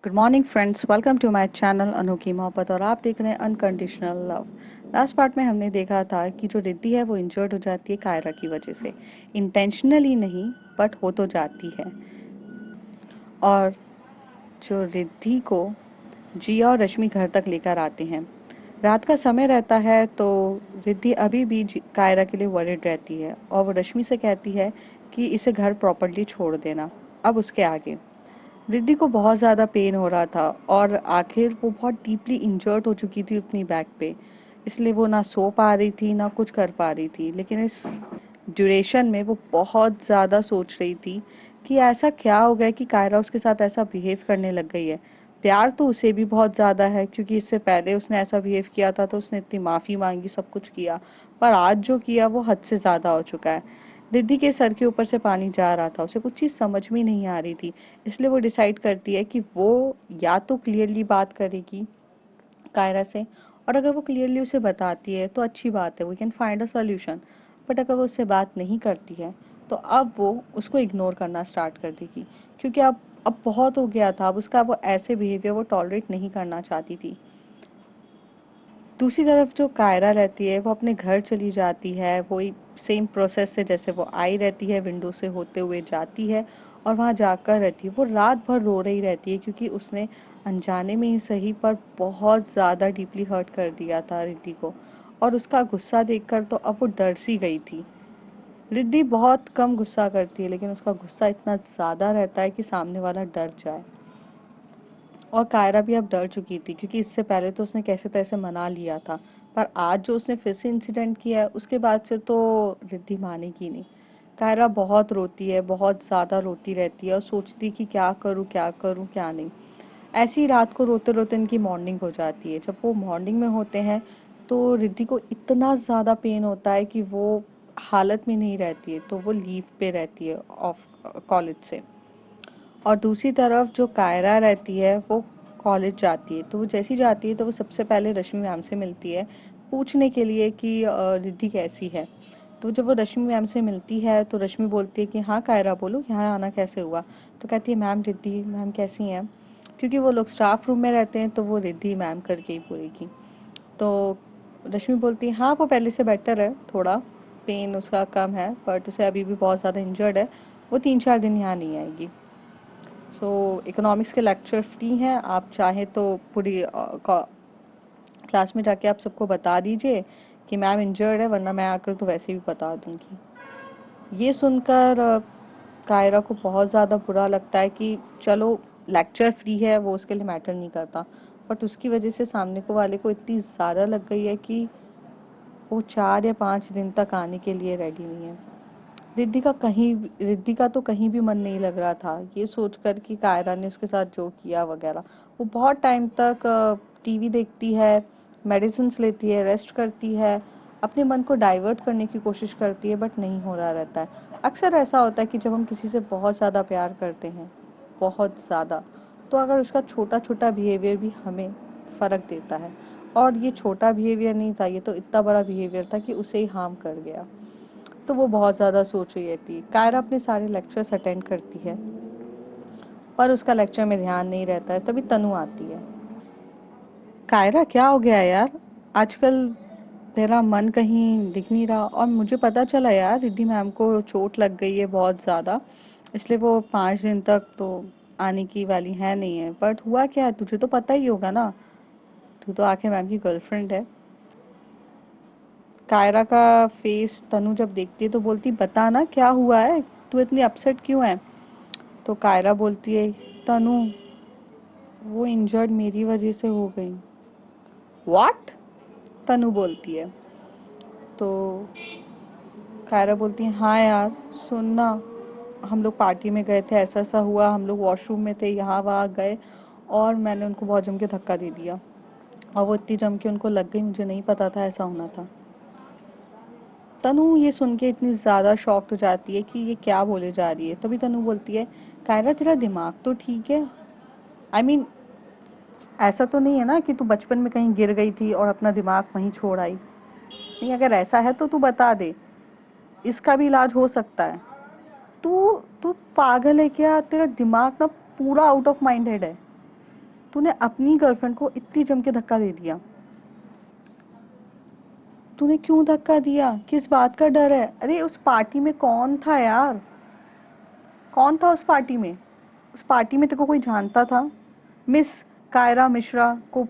Good morning friends, welcome to my channel Anokhi Mohabbat. और आप देख रहे हैं अनकंडीशनल लव। लास्ट पार्ट में हमने देखा था कि जो रिद्धि है वो इंजर्ड हो जाती है कायरा की वजह से। इंटेंशनली नहीं, बट हो तो जाती है। और जो रिद्धि को जिया और रश्मि घर तक लेकर आते हैं। रात का समय रहता है तो रिद्धि अभी भी कायरा के लिए वरिड रहती है और वो रश्मि से कहती है कि इसे घर प्रॉपर्ली छोड़ देना। अब उसके आगे रिद्धि को बहुत ज़्यादा पेन हो रहा था और आखिर वो बहुत डीपली इंजर्ड हो चुकी थी अपनी बैक पे। इसलिए वो ना सो पा रही थी ना कुछ कर पा रही थी, लेकिन इस ड्यूरेशन में वो बहुत ज़्यादा सोच रही थी कि ऐसा क्या हो गया कि कायरा उसके साथ ऐसा बिहेव करने लग गई है। प्यार तो उसे भी बहुत ज़्यादा है, क्योंकि इससे पहले उसने ऐसा बिहेव किया था तो उसने इतनी माफ़ी मांगी, सब कुछ किया। पर आज जो किया वो हद से ज़्यादा हो चुका है। रिद्धि के सर के ऊपर से पानी जा रहा था, उसे कुछ चीज़ समझ में नहीं आ रही थी। इसलिए वो डिसाइड करती है कि वो या तो क्लियरली बात करेगी कायरा से, और अगर वो क्लियरली उसे बताती है तो अच्छी बात है, we can find a solution. But अगर वो उससे बात नहीं करती है तो अब वो उसको इग्नोर करना स्टार्ट कर देगी, क्योंकि अब बहुत हो गया था। अब उसका वो ऐसे बिहेवियर वो टॉलरेट नहीं करना चाहती थी। दूसरी तरफ जो कायरा रहती है वो अपने घर चली जाती है, वही सेम प्रोसेस से जैसे वो आई रहती है, विंडो से होते हुए जाती है और वहाँ जाकर रहती है। वो रात भर रो रही रहती है, क्योंकि उसने अनजाने में ही सही पर बहुत ज़्यादा डीपली हर्ट कर दिया था रिद्धि को। और उसका गुस्सा देखकर तो अब वो डर सी गई थी। रिद्धि बहुत कम गुस्सा करती है, लेकिन उसका गुस्सा इतना ज़्यादा रहता है कि सामने वाला डर जाए। और कायरा भी अब डर चुकी थी, क्योंकि इससे पहले तो उसने कैसे तैसे मना लिया था। पर आज जो उसने फिर से इंसिडेंट किया है उसके बाद से तो रिद्धि मानेगी नहीं। कायरा बहुत रोती है, बहुत ज़्यादा रोती रहती है और सोचती कि क्या करूँ क्या करूँ क्या नहीं। ऐसी ही रात को रोते रोते इनकी मॉर्निंग हो जाती है। जब वो मॉर्निंग में होते हैं तो रिद्धि को इतना ज़्यादा पेन होता है कि वो हालत में नहीं रहती है, तो वो लीव पे रहती है ऑफ कॉलेज से। और दूसरी तरफ जो कायरा रहती है वो कॉलेज जाती है। तो वो जैसी जाती है तो वो सबसे पहले रश्मि मैम से मिलती है, पूछने के लिए कि रिद्धि कैसी है। तो जब वो रश्मि मैम से मिलती है तो रश्मि बोलती है कि हाँ कायरा बोलो, यहाँ आना कैसे हुआ। तो कहती है मैम रिद्धि मैम कैसी हैं। क्योंकि वो लोग स्टाफ रूम में रहते हैं तो वो रिद्धि मैम करके ही बोलेगी। तो रश्मि बोलती है हाँ वो पहले से बेटर है, थोड़ा पेन उसका कम है, बट उसे अभी भी बहुत ज़्यादा इंजर्ड है। वो 3-4 दिन यहाँ नहीं आएगी। सो इकोनॉमिक्स के लेक्चर फ्री हैं, आप चाहें तो पूरी क्लास में जाके आप सबको बता दीजिए कि मैम इंजर्ड है, वरना मैं आकर तो वैसे भी बता दूंगी। ये सुनकर कायरा को बहुत ज़्यादा बुरा लगता है कि चलो लेक्चर फ्री है वो उसके लिए मैटर नहीं करता, बट उसकी वजह से सामने को वाले को इतनी ज़्यादा लग गई है कि वो 4 या 5 दिन तक आने के लिए रेडी नहीं है। रिद्धि का तो कहीं भी मन नहीं लग रहा था, ये सोचकर कि कायरा ने उसके साथ जो किया वगैरह। वो बहुत टाइम तक टीवी देखती है, मेडिसिन्स लेती है, रेस्ट करती है, अपने मन को डाइवर्ट करने की कोशिश करती है, बट नहीं हो रहा रहता है। अक्सर ऐसा होता है कि जब हम किसी से बहुत ज़्यादा प्यार करते हैं, बहुत ज़्यादा, तो अगर उसका छोटा छोटा बिहेवियर भी हमें फ़र्क देता है। और ये छोटा बिहेवियर नहीं था, ये तो इतना बड़ा बिहेवियर था कि उसे ही हार्म कर गया। तो वो बहुत ज़्यादा सोच रही रहती है। कायरा अपने सारे लेक्चर्स अटेंड करती है, पर उसका लेक्चर में ध्यान नहीं रहता है। तभी तनु आती है। कायरा क्या हो गया यार, आजकल तेरा मन कहीं दिख नहीं रहा। और मुझे पता चला यार रिद्धि मैम को चोट लग गई है बहुत ज़्यादा, इसलिए वो 5 दिन तक तो आने की वाली है नहीं है। बट हुआ क्या है तुझे तो पता ही होगा ना, तू तो आखिर मैम की गर्लफ्रेंड है। कायरा का फेस तनु जब देखती है तो बोलती बता ना क्या हुआ है, तू इतनी अपसेट क्यों है। तो कायरा बोलती है तनु वो इंजर्ड मेरी वजह से हो गई। व्हाट, तनु बोलती है। तो कायरा बोलती है हाँ यार सुनना, हम लोग पार्टी में गए थे, ऐसा ऐसा हुआ, हम लोग वॉशरूम में थे, यहाँ वहाँ गए और मैंने उनको बहुत जम के धक्का दे दिया और वो इतनी जम के उनको लग गई, मुझे नहीं पता था ऐसा होना था। तनु ये सुन के इतनी ज़्यादा शॉक्ड हो जाती है कि ये क्या बोले जा रही है। तभी तनु बोलती है कायरा तेरा दिमाग तो ठीक है, आई I मीन ऐसा तो नहीं है ना कि तू बचपन में कहीं गिर गई थी और अपना दिमाग वहीं छोड़ आई। नहीं, अगर ऐसा है तो तू बता दे, इसका भी इलाज हो सकता है। तू तू पागल है क्या, तेरा दिमाग ना पूरा आउट ऑफ माइंड हेड है। तूने अपनी गर्लफ्रेंड को इतनी जम के धक्का दे दिया। तूने क्यों धक्का दिया? किस बात का डर है? अरे उस पार्टी में कौन था यार? कौन था उस पार्टी में? उस पार्टी में तेरे को कोई जानता था? मिस कायरा मिश्रा को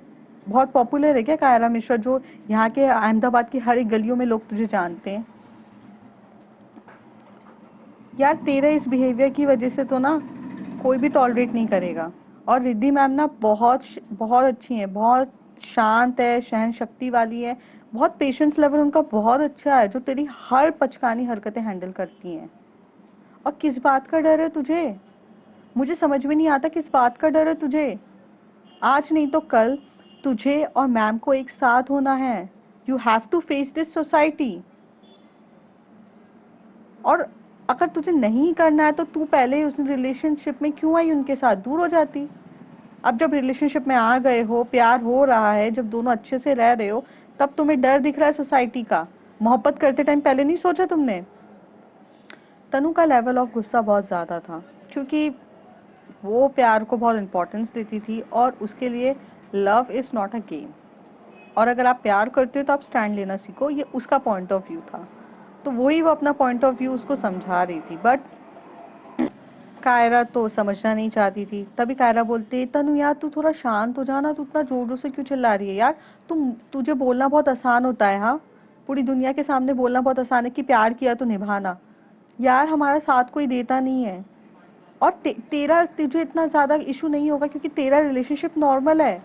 बहुत पॉपुलर है क्या कायरा मिश्रा, जो यहाँ के अहमदाबाद की हर एक गलियों में लोग तुझे जानते हैं? यार तेरे इस बिहेवियर की वजह से तो ना कोई भी टॉलरेट नहीं करेगा। और रिद्धि मैम ना बहुत बहुत अच्छी हैं, बहुत शांत है, सहन शक्ति वाली है, बहुत पेशेंस लेवल उनका बहुत अच्छा है, जो तेरी हर पचकानी हरकतें हैंडल करती हैं। और किस बात का डर है तुझे? मुझे समझ में नहीं आता किस बात का डर है तुझे। आज नहीं तो कल तुझे और मैम को एक साथ होना है। You have to face this society. और अगर तुझे नहीं करना है तो तू पहले उस रिलेशनशिप में क्यों आई? उनके साथ दूर हो जाती। अब जब रिलेशनशिप में आ गए हो, प्यार हो रहा है, जब दोनों अच्छे से रह रहे हो, तब तुम्हें डर दिख रहा है सोसाइटी का। मोहब्बत करते टाइम पहले नहीं सोचा तुमने? तनु का लेवल ऑफ गुस्सा बहुत ज़्यादा था, क्योंकि वो प्यार को बहुत इंपॉर्टेंस देती थी और उसके लिए love is not a game. और अगर आप प्यार करते हो तो आप स्टैंड लेना सीखो, ये उसका पॉइंट ऑफ व्यू था। तो वही वो अपना पॉइंट ऑफ व्यू उसको समझा रही थी, बट कायरा तो समझना नहीं चाहती थी। तभी कायरा बोलती, तनु यार तू थोड़ा शांत हो जाना, तू इतना जोर जोर से क्यों चिल्ला रही है यार? तुझे बोलना बहुत आसान होता है, हाँ, पूरी दुनिया के सामने बोलना बहुत आसान है कि प्यार किया तो निभाना। यार हमारा साथ कोई देता नहीं है। और तेरा तुझे इतना ज्यादा इशू नहीं होगा क्योंकि तेरा रिलेशनशिप नॉर्मल है।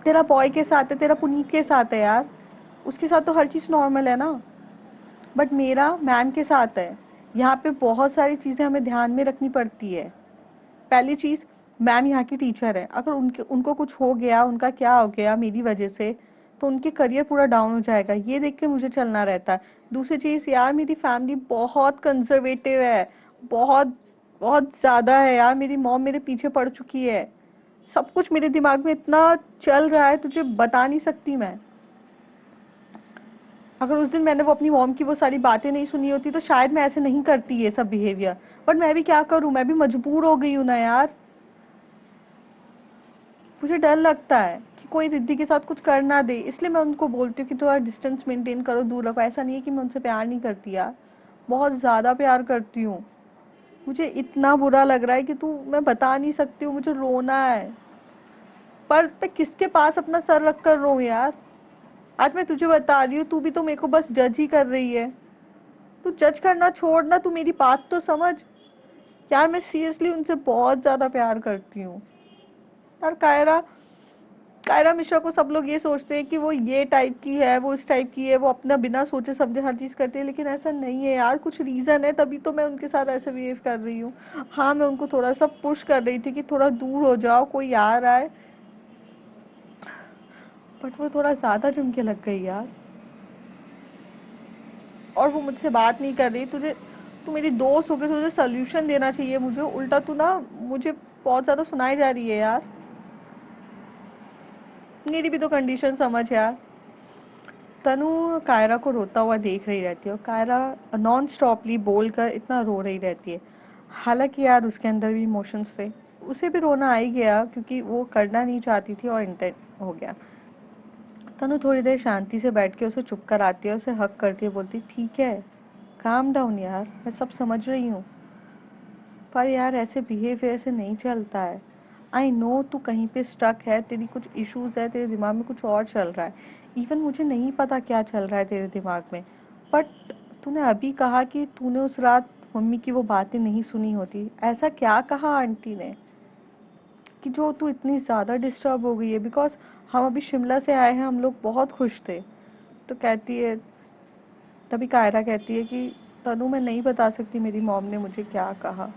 तेरा बॉय के साथ है, तेरा पुनीत के साथ है यार, उसके साथ तो हर चीज नॉर्मल है ना। बट मेरा मैम के साथ है। यहाँ पे बहुत सारी चीजें हमें ध्यान में रखनी पड़ती है। पहली चीज, मैम यहाँ की टीचर है, अगर उनके उनको कुछ हो गया, उनका क्या हो गया मेरी वजह से, तो उनके करियर पूरा डाउन हो जाएगा, ये देख के मुझे चलना रहता है। दूसरी चीज यार, मेरी फैमिली बहुत कंजर्वेटिव है, बहुत बहुत ज्यादा है यार। मेरी मॉम मेरे पीछे पड़ चुकी है। सब कुछ मेरे दिमाग में इतना चल रहा है, तुझे बता नहीं सकती मैं। अगर उस दिन मैंने वो अपनी मॉम की वो सारी बातें नहीं सुनी होती तो शायद मैं ऐसे नहीं करती ये सब बिहेवियर। बट मैं भी क्या करूं, मैं भी मजबूर हो गई हूं ना यार। मुझे डर लगता है कि कोई रिद्धि के साथ कुछ कर ना दे, इसलिए मैं उनको बोलती हूँ कि थोड़ा डिस्टेंस मेंटेन करो, दूर रखो। ऐसा नहीं है कि मैं उनसे प्यार नहीं करती यार, बहुत ज़्यादा प्यार करती हूँ। मुझे इतना बुरा लग रहा है कि तू, मैं बता नहीं सकती हूँ, मुझे रोना है। पर मैं किसके पास अपना सर रख कर रो यार? आज मैं तुझे बता रही हूँ, तू भी तो मेरे को बस जज ही कर रही है। तू जज करना छोड़ ना, तू मेरी बात तो समझ। यार मैं सीरियसली उनसे बहुत ज़्यादा प्यार करती हूँ। यार कायरा कायरा मिश्रा को सब लोग ये सोचते हैं कि वो ये टाइप की है, वो इस टाइप की है, वो अपना बिना सोचे समझे हर चीज़ करती है, लेकिन ऐसा नहीं है यार, कुछ रीज़न है, तभी तो मैं उनके साथ ऐसे बिहेव कर रही हूँ। हाँ मैं उनको थोड़ा सा पुश कर रही थी कि थोड़ा दूर हो जाओ, कोई आ रहा है, बट वो थोड़ा ज़्यादा जम के लग गई यार। और वो मुझसे बात नहीं कर रही। तू मेरी दोस्त हो गई, तुझे सोल्यूशन देना चाहिए मुझे, उल्टा तू ना मुझे बहुत ज़्यादा सुनाई जा रही है यार। मेरी भी तो कंडीशन समझ यार। तनु कायरा को रोता हुआ देख रही रहती है और कायरा नॉन स्टॉपली बोलकर इतना रो रही रहती है। हालांकि यार उसके अंदर भी इमोशंस थे, उसे भी रोना आ ही गया क्योंकि वो करना नहीं चाहती थी और इंटेंट हो गया। तनु थोड़ी देर शांति से बैठ के उसे चुप कर आती है, उसे हक करती है, बोलती ठीक है, काम डाउन यार, मैं सब समझ रही हूँ, पर यार ऐसे बिहेवियर से नहीं चलता है। आई नो तू कहीं पे स्टक है, तेरी कुछ इश्यूज है, तेरे दिमाग में कुछ और चल रहा है। इवन मुझे नहीं पता क्या चल रहा है तेरे दिमाग में। बट तूने अभी कहा कि तूने उस रात मम्मी की वो बातें नहीं सुनी होती। ऐसा क्या कहा आंटी ने कि जो तू इतनी ज़्यादा डिस्टर्ब हो गई है? बिकॉज हम अभी शिमला से आए हैं, हम लोग बहुत खुश थे। तो कहती है, तभी कायरा कहती है कि तनु मैं नहीं बता सकती मेरी मॉम ने मुझे क्या कहा।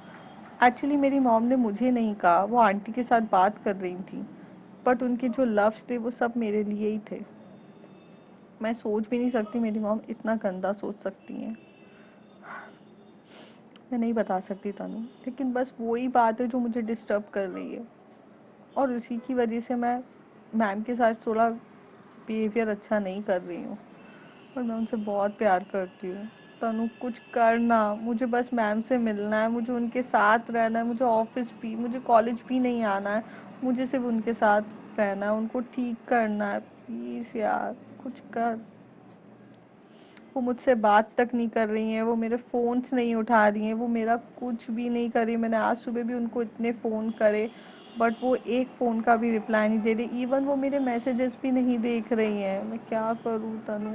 एक्चुअली मेरी मॉम ने मुझे नहीं कहा, वो आंटी के साथ बात कर रही थी, बट उनके जो लव्स थे वो सब मेरे लिए ही थे। मैं सोच भी नहीं सकती मेरी मॉम इतना गंदा सोच सकती हैं। मैं नहीं बता सकती तनु, लेकिन बस वही बात है जो मुझे डिस्टर्ब कर रही है। और उसी की वजह से मैं मैम के साथ थोड़ा बिहेवियर अच्छा नहीं कर रही हूँ। और मैं उनसे बहुत प्यार करती हूँ। तनु कुछ करना, मुझे बस मैम से मिलना है, मुझे उनके साथ रहना है, मुझे ऑफिस भी, मुझे कॉलेज भी नहीं आना है। मुझे सिर्फ उनके साथ रहना है, उनको ठीक करना है। प्लीज़ यार कुछ कर। वो मुझसे बात तक नहीं कर रही हैं, वो मेरे फ़ोन्स नहीं उठा रही हैं, वो मेरा कुछ भी नहीं कर रही। मैंने आज सुबह भी उनको इतने फ़ोन करे, बट वो एक फ़ोन का भी रिप्लाई नहीं दे रही। इवन वो मेरे मैसेजेस भी नहीं देख रही हैं। मैं क्या करूँ तनु?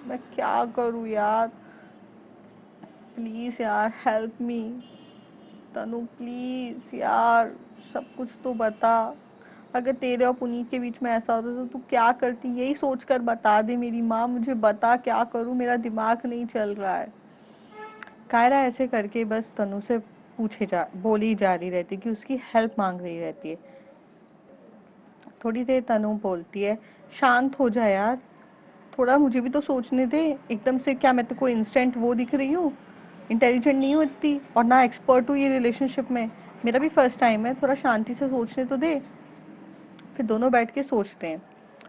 मैं क्या करूँ यार? प्लीज़ यार हेल्प मी। तनु प्लीज़ यार, सब कुछ तो बता। अगर तेरे और पुनीत के बीच में ऐसा होता तो तू क्या करती? यही सोचकर बता दे मेरी माँ, मुझे बता क्या करूँ, मेरा दिमाग नहीं चल रहा है। कायरा ऐसे करके बस तनु से पूछे जा बोली जा रही रहती कि उसकी हेल्प मांग रही रहती है। थोड़ी देर तनु बोलती है, शांत हो जा यार, थोड़ा मुझे भी तो सोचने दे। एकदम से क्या मैं तो कोई इंस्टेंट वो दिख रही हूँ? इंटेलिजेंट नहीं हूँ इतनी, और ना एक्सपर्ट हूँ ये रिलेशनशिप में। मेरा भी फर्स्ट टाइम है, थोड़ा शांति से सोचने तो दे। फिर दोनों बैठ के सोचते हैं।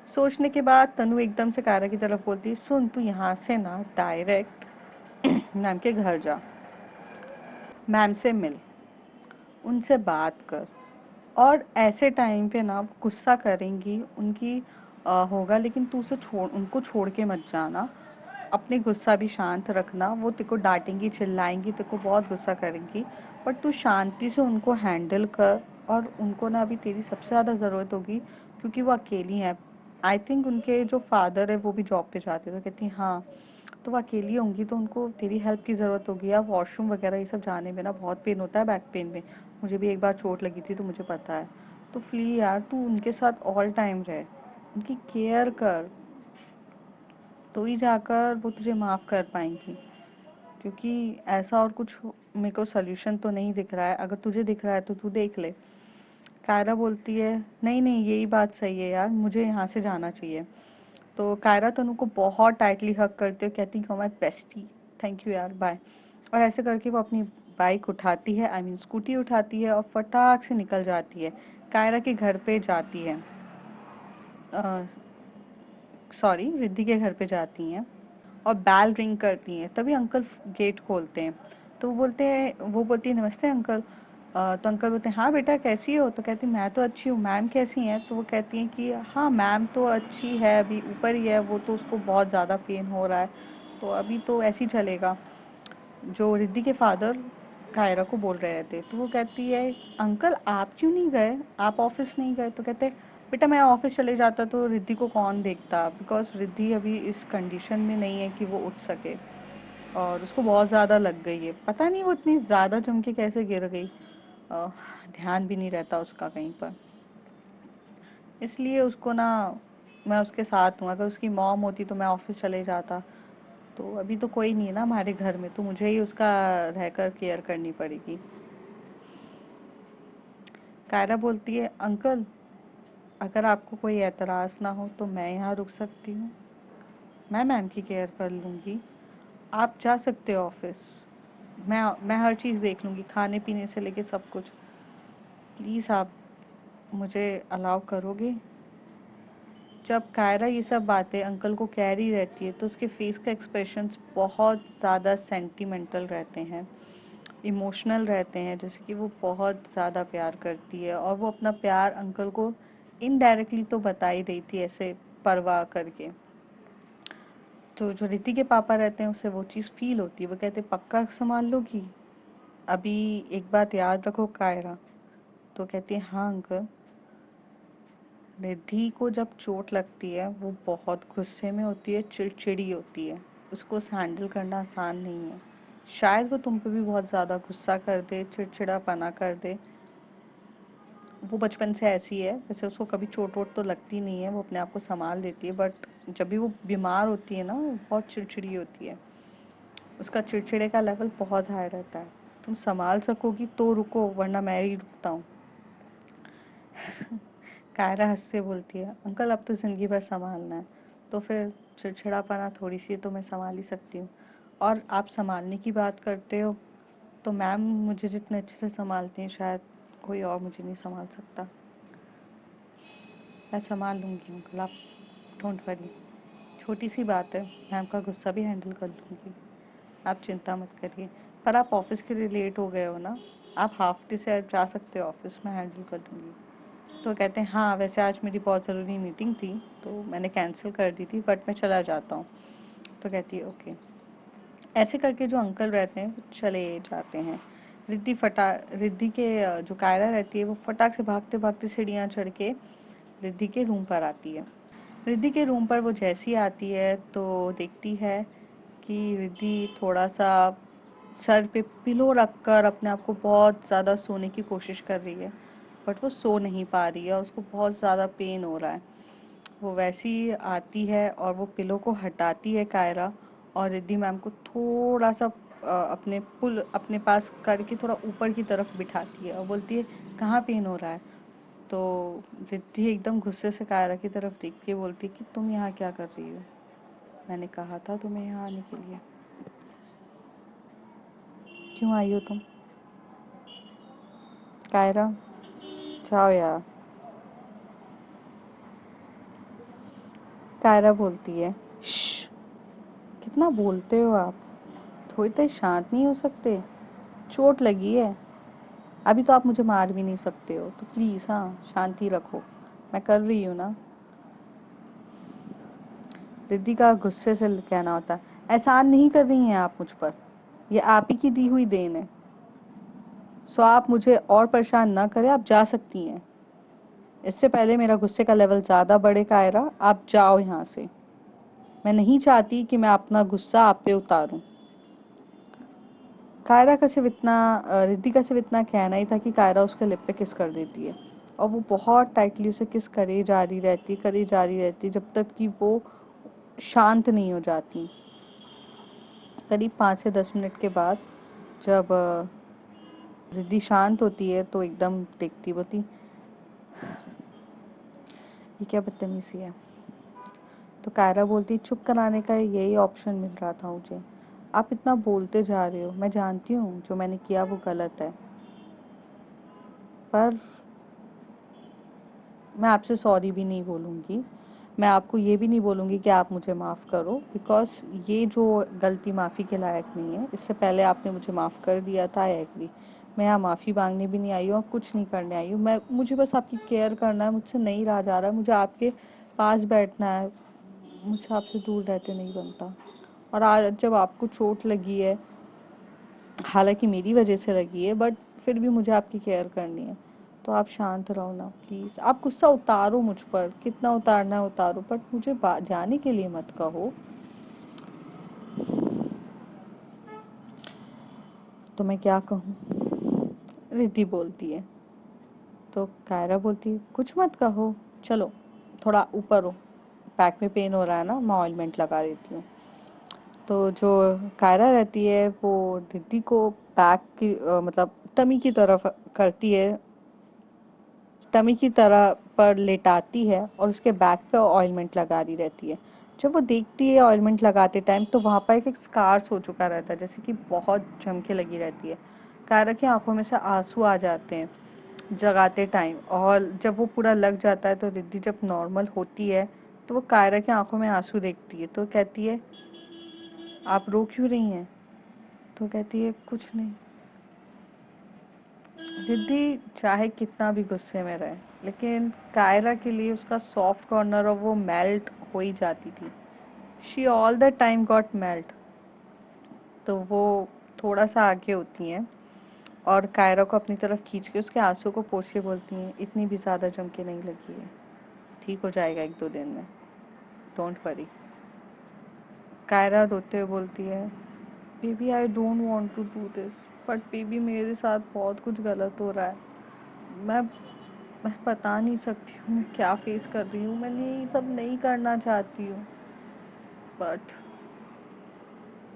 सोचने के बाद तनु एकदम से कायरा की तरफ बोलती है, सुन तू यहाँ से ना डायरेक्ट मैम के घर जा, मैम से मिल, उनसे बात कर। और ऐसे टाइम पे ना गुस्सा करेंगी उनकी होगा, लेकिन तू उसे छोड़, उनको छोड़ के मत जाना। अपने गुस्सा भी शांत रखना। वो तेरे को डांटेंगी, चिल्लाएंगी, तेरे को बहुत गुस्सा करेंगी, बट तू शांति से उनको हैंडल कर। और उनको ना अभी तेरी सबसे ज़्यादा ज़रूरत होगी, क्योंकि वो अकेली हैं। आई थिंक उनके जो फादर है वो भी जॉब पे जाते, तो कहती हाँ, तो वो अकेली होंगी, तो उनको तेरी हेल्प की ज़रूरत होगी। या वॉशरूम वगैरह ये सब जाने में ना बहुत पेन होता है, बैक पेन में। मुझे भी एक बार चोट लगी थी तो मुझे पता है। तो प्लीज़ यार तू उनके साथ ऑल टाइम रहे, उनकी केयर कर, तो ही जाकर वो तुझे माफ़ कर पाएंगी। क्योंकि ऐसा और कुछ मेरे को सल्यूशन तो नहीं दिख रहा है। अगर तुझे दिख रहा है तो तू देख ले। कायरा बोलती है, नहीं नहीं यही बात सही है यार, मुझे यहाँ से जाना चाहिए। तो कायरा तनु को बहुत टाइटली हग करते हुए कहती है, माय बेस्टी, थैंक यू यार, बाय। और ऐसे करके वो अपनी बाइक उठाती है, आई मीन स्कूटी उठाती है, और फटाक से निकल जाती है। कायरा के घर पे जाती है, सॉरी रिद्धि के घर पे जाती हैं। और बेल रिंग करती हैं, तभी अंकल गेट खोलते हैं। तो वो बोलती है, नमस्ते अंकल। तो अंकल बोलते हैं, हाँ बेटा कैसी हो? तो कहती मैं तो अच्छी हूँ, मैम कैसी हैं? तो वो कहती हैं कि हाँ मैम तो अच्छी है, अभी ऊपर ही है, वो तो उसको बहुत ज़्यादा पेन हो रहा है, तो अभी तो ऐसे ही चलेगा। जो रिद्धि के फादर कायरा को बोल रहे थे, तो वो कहती है, अंकल आप क्यों नहीं गए, आप ऑफिस नहीं गए? तो कहते बेटा मैं ऑफिस चले जाता तो रिद्धि को कौन देखता, बिकॉज रिद्धि अभी इस कंडीशन में नहीं है कि वो उठ सके, और उसको बहुत ज़्यादा लग गई है। पता नहीं वो इतनी ज़्यादा जम के कैसे गिर गई, अ, ध्यान भी नहीं रहता उसका कहीं पर। इसलिए उसको ना, मैं उसके साथ हूँ। अगर उसकी मॉम होती तो मैं ऑफिस चले जाता। तो अभी तो कोई नहीं है ना हमारे घर में, तो मुझे ही उसका रहकर केयर करनी पड़ेगी। कायरा बोलती है, अंकल अगर आपको कोई एतराज़ ना हो तो मैं यहाँ रुक सकती हूँ, मैं मैम की केयर कर लूँगी, आप जा सकते हो ऑफिस, मैं हर चीज़ देख लूँगी, खाने पीने से लेके सब कुछ। प्लीज़ आप मुझे अलाउ करोगे? जब कायरा ये सब बातें अंकल को कह रही रहती है, तो उसके फेस का एक्सप्रेशंस बहुत ज़्यादा सेंटिमेंटल रहते हैं, इमोशनल रहते हैं, जैसे कि वो बहुत ज़्यादा प्यार करती है, और वो अपना प्यार अंकल को इनडायरेक्टली तो बता ही रही थी, ऐसे परवाह करके। तो जो रिद्धि के पापा रहते हैं उसे वो चीज़ फील होती है, वो कहते पक्का संभाल लोगी, अभी एक बात याद रखो कायरा। तो कहती है, हाँ अंकल। रिद्धि को जब चोट लगती है वो बहुत गुस्से में होती है, चिड़चिड़ी होती है, उसको हैंडल करना आसान नहीं है। शायद वो तुम पे भी बहुत ज़्यादा गुस्सा कर दे, चिड़चिड़ापना कर दे। वो बचपन से ऐसी है, वैसे उसको कभी चोट वोट तो लगती नहीं है, वो अपने आप को संभाल लेती है, बट जब भी वो बीमार होती है ना वो बहुत चिड़चिड़ी होती है, उसका चिड़चिड़े का लेवल बहुत हाई रहता है। तुम संभाल सकोगी तो रुको, वरना मैं ही रुकता हूँ। कायरा हंस के बोलती है, अंकल अब तो ज़िंदगी भर संभालना है, तो फिर चिड़चिड़ापना थोड़ी सी तो मैं संभाल ही सकती हूँ। और आप संभालने की बात करते हो, तो मैम मुझे जितने अच्छे से संभालती हैं शायद कोई और मुझे नहीं संभाल सकता। मैं संभाल लूँगी अंकल, आप डोंट वरी, छोटी सी बात है, मैम का गुस्सा भी हैंडल कर लूँगी, आप चिंता मत करिए। पर आप ऑफिस के लिए लेट हो गए हो ना, आप हाफ डे से जा सकते हो ऑफिस, में हैंडल कर लूँगी। तो कहते हैं हाँ वैसे आज मेरी बहुत ज़रूरी मीटिंग थी तो मैंने कैंसिल कर दी थी बट मैं चला जाता हूँ। तो कहती है ओके। ऐसे करके जो अंकल रहते हैं वो चले जाते हैं। रिद्धि के जो कायरा रहती है वो फटाक से भागते भागते सीढ़ियाँ चढ़ के रिद्धि के रूम पर आती है। रिद्धि के रूम पर वो जैसी आती है तो देखती है कि रिद्धि थोड़ा सा सर पे पिलो रखकर अपने आप को बहुत ज़्यादा सोने की कोशिश कर रही है बट वो सो नहीं पा रही है और उसको बहुत ज़्यादा पेन हो रहा है। वो वैसी आती है और वो पिलो को हटाती है कायरा और रिद्धि मैम को थोड़ा सा अपने पास करके थोड़ा ऊपर की तरफ बिठाती है और बोलती है कहाँ पेन हो रहा है। तो रिद्धि एकदम गुस्से से कायरा की तरफ देख के बोलती है कि तुम यहाँ क्या कर रही हो, मैंने कहा था तुम्हें यहाँ आने के लिए, क्यों आई हो तुम। कायरा जाओ यार। कायरा बोलती है श्श, कितना बोलते हो आप, थोड़ी देर शांत नहीं हो सकते, चोट लगी है, अभी तो आप मुझे मार भी नहीं सकते हो तो प्लीज़ हाँ शांति रखो, मैं कर रही हूँ ना। रिद्धि का गुस्से से कहना होता है एहसान नहीं कर रही हैं आप मुझ पर, ये आप ही की दी हुई देन है, सो आप मुझे और परेशान ना करें, आप जा सकती हैं। इससे पहले मेरा गुस्से का लेवल ज़्यादा बढ़े कायरा, आप जाओ यहाँ से, मैं नहीं चाहती कि मैं अपना गुस्सा आप पे उतारूं। कायरा का सिर्फ इतना रिद्धि का सिर्फ इतना कहना ही था कि कायरा उसके लिप पे किस कर देती है और वो बहुत टाइटली उसे किस करी जा रही रहती जब तक कि वो शांत नहीं हो जाती। करीब 5 से 10 मिनट के बाद जब रिद्धि शांत होती है तो एकदम देखती बोती ये क्या बदतमीजी है। तो कायरा बोलती चुप कराने का यही ऑप्शन मिल रहा था मुझे, आप इतना बोलते जा रहे हो, मैं जानती हूँ जो मैंने किया वो गलत है पर मैं आपसे सॉरी भी नहीं बोलूँगी, मैं आपको ये भी नहीं बोलूँगी कि आप मुझे माफ़ करो बिकॉज़ ये जो गलती माफ़ी के लायक नहीं है, इससे पहले आपने मुझे माफ़ कर दिया था, आई एग्री। मैं यहाँ माफ़ी मांगने भी नहीं आई हूँ और कुछ नहीं करने आई हूँ, मैं मुझे बस आपकी केयर करना है, मुझसे नहीं रहा जा रहा है, मुझे आपके पास बैठना है, मुझसे आपसे दूर रहते नहीं बनता। और आज जब आपको चोट लगी है, हालांकि मेरी वजह से लगी है बट फिर भी मुझे आपकी केयर करनी है, तो आप शांत रहो ना प्लीज़, आप गुस्सा उतारो मुझ पर, कितना उतारना है उतारो बट मुझे जाने के लिए मत कहो। तो मैं क्या कहूँ, रिद्धि बोलती है। तो कायरा बोलती है कुछ मत कहो, चलो थोड़ा ऊपर हो, बैक में पेन हो रहा है ना, मैं ऑइलमेंट लगा देती हूँ। तो जो कायरा रहती है वो रिद्धि को बैक की मतलब टमी की तरफ करती है, टमी की तरह पर लेटाती है और उसके बैक पे ऑइलमेंट लगा रही रहती है। जब वो देखती है ऑइलमेंट लगाते टाइम तो वहाँ पर एक स्कार्स हो चुका रहता है, जैसे कि बहुत जम के लगी रहती है। कायरा की आंखों में से आंसू आ जाते हैं जगाते टाइम, और जब वो पूरा लग जाता है तो रिद्धि जब नॉर्मल होती है तो वो कायरा की आंखों में आंसू देखती है तो कहती है आप रो क्यों रही हैं। तो कहती है कुछ नहीं। रिद्धि चाहे कितना भी गुस्से में रहे लेकिन कायरा के लिए उसका सॉफ्ट कॉर्नर और वो मेल्ट हो ही जाती थी, she all the time got melt. तो वो थोड़ा सा आगे होती हैं और कायरा को अपनी तरफ खींच के उसके आंसू को पोंछ के बोलती हैं इतनी भी ज़्यादा जम के नहीं लगी है, ठीक हो जाएगा 1-2 दिन में, डोंट वरी। कायरा रोते हुए बोलती है baby I don't want to do this but baby मेरे साथ बहुत कुछ गलत हो रहा है, मैं मैं बता नहीं सकती हूँ मैं क्या फेस कर रही हूँ, मैंने ये सब नहीं करना चाहती हूँ बट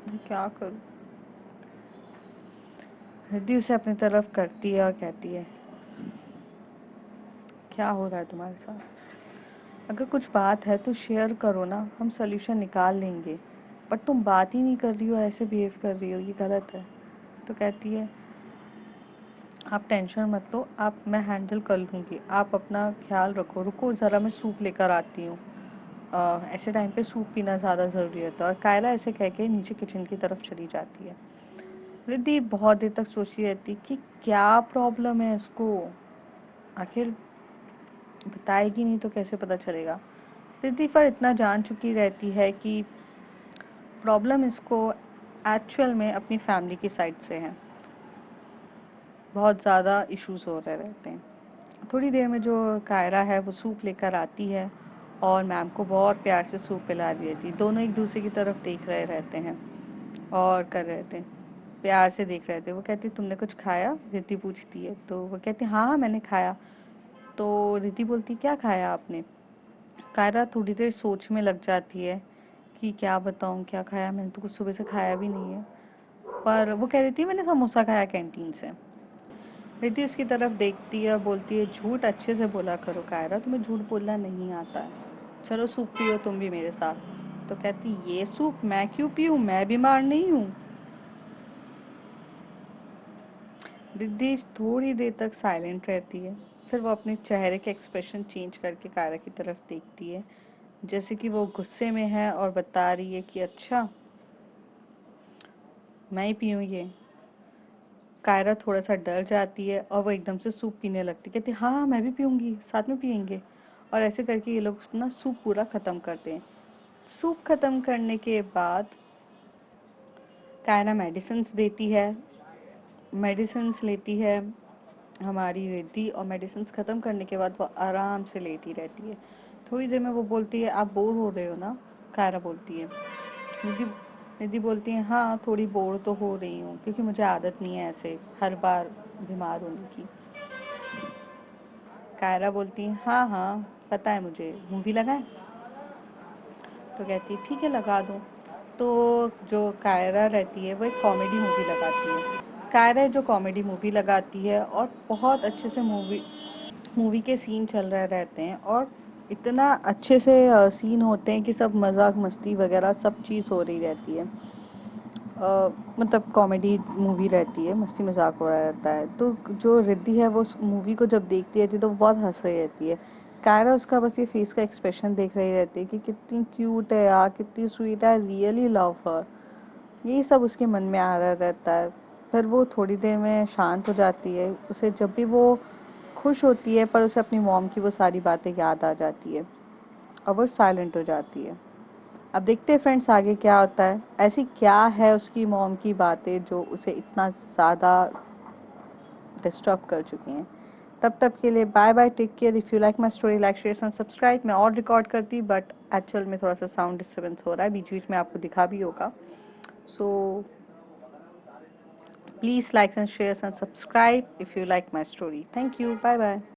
मैं क्या करूँ। रिद्धि उसे अपनी तरफ करती है और कहती है क्या हो रहा है तुम्हारे साथ, अगर कुछ बात है तो शेयर करो ना, हम सोल्यूशन निकाल लेंगे, बट तुम बात ही नहीं कर रही हो, ऐसे बिहेव कर रही हो, ये गलत है। तो कहती है आप टेंशन मत लो, आप मैं हैंडल कर लूँगी, आप अपना ख्याल रखो, रुको ज़रा मैं सूप लेकर आती हूँ। ऐसे टाइम पे सूप पीना ज़्यादा ज़रूरी होता है। और कायरा ऐसे कह के नीचे किचन की तरफ चली जाती है। रिद्धि बहुत देर तक सोचती रहती कि क्या प्रॉब्लम है इसको, आखिर बताएगी नहीं तो कैसे पता चलेगा। रिद्धि पर इतना जान चुकी रहती है कि प्रॉब्लम इसको एक्चुअल में अपनी फैमिली की साइड से है। बहुत ज़्यादा इश्यूज हो रहे रहते हैं। थोड़ी देर में जो कायरा है वो सूप लेकर आती है और मैम को बहुत प्यार से सूप पिला रही थी। दोनों एक दूसरे की तरफ देख रहे रहते हैं और कर रहे थे, प्यार से देख रहे थे। वो कहती तुमने कुछ खाया, रिद्धि पूछती है। तो वो कहती हाँ हाँ मैंने खाया। तो रिद्धि बोलती क्या खाया आपने। कायरा थोड़ी देर सोच में लग जाती है कि क्या बताऊँ क्या खाया, मैंने तो कुछ सुबह से खाया भी नहीं है। पर वो कह रही थी मैंने समोसा खाया कैंटीन से। रिद्धि उसकी तरफ देखती है और बोलती है झूठ अच्छे से बोला करो कायरा, तुम्हें झूठ बोलना नहीं आता है। चलो सूप पियो तुम भी मेरे साथ। तो कहती ये सूप मैं क्यों पीऊँ, मैं बीमार नहीं हूँ। रिद्धि थोड़ी देर तक साइलेंट रहती है, फिर वो अपने चेहरे के एक्सप्रेशन चेंज करके कायरा की तरफ देखती है, जैसे कि वो गुस्से में है और बता रही है कि अच्छा मैं ही पीऊँ ये। कायरा थोड़ा सा डर जाती है और वो एकदम से सूप पीने लगती है। कहती हाँ हाँ मैं भी पीऊँगी, साथ में पियेंगे। और ऐसे करके ये लोग ना सूप पूरा ख़त्म करते हैं। सूप ख़त्म करने के बाद कायरा मेडिसिन्स देती है, मेडिसिन्स लेती है हमारी रिद्धि, और मेडिसिन्स ख़त्म करने के बाद वो आराम से लेटी रहती है। थोड़ी देर में वो बोलती है आप बोर हो रहे हो ना। कायरा बोलती है। रिद्धि रिद्धि बोलती है हाँ थोड़ी बोर तो हो रही हूँ, क्योंकि मुझे आदत नहीं है ऐसे हर बार बीमार होने की। कायरा बोलती है हाँ हाँ पता है मुझे, मूवी लगाएं। तो कहती है ठीक है लगा दो। तो जो कायरा रहती है वो एक कॉमेडी मूवी लगाती है। कायरा जो कॉमेडी मूवी लगाती है और बहुत अच्छे से मूवी मूवी के सीन चल रहे रहते हैं, और इतना अच्छे से सीन होते हैं कि सब मजाक मस्ती वगैरह सब चीज़ हो रही रहती है। मतलब कॉमेडी मूवी रहती है, मस्ती मजाक हो रहा रहता है। तो जो रिद्धि है वो उस मूवी को जब देखती रहती है तो वो बहुत हंस रही रहती है। कायरा उसका बस ये फेस का एक्सप्रेशन देख रही रहती है कि कितनी क्यूट है यार, कितनी स्वीट है, रियली लव हर। यही सब उसके मन में आ रहा रहता है। फिर वो थोड़ी देर में शांत हो जाती है। उसे जब भी वो खुश होती है पर उसे अपनी मॉम की वो सारी बातें याद आ जाती है और वो साइलेंट हो जाती है। अब देखते हैं फ्रेंड्स आगे क्या होता है। ऐसी क्या है उसकी मॉम की बातें जो उसे इतना ज़्यादा डिस्टर्ब कर चुकी हैं। तब तक के लिए bye bye, take care. If you like my story like share and subscribe. मैं और रिकॉर्ड करती बट एक्चुअल में थोड़ा सा साउंड डिस्टर्बेंस हो रहा है, बीच बीच में आपको दिखा भी होगा। So please like and share and subscribe if you like my story. Thank you, bye bye.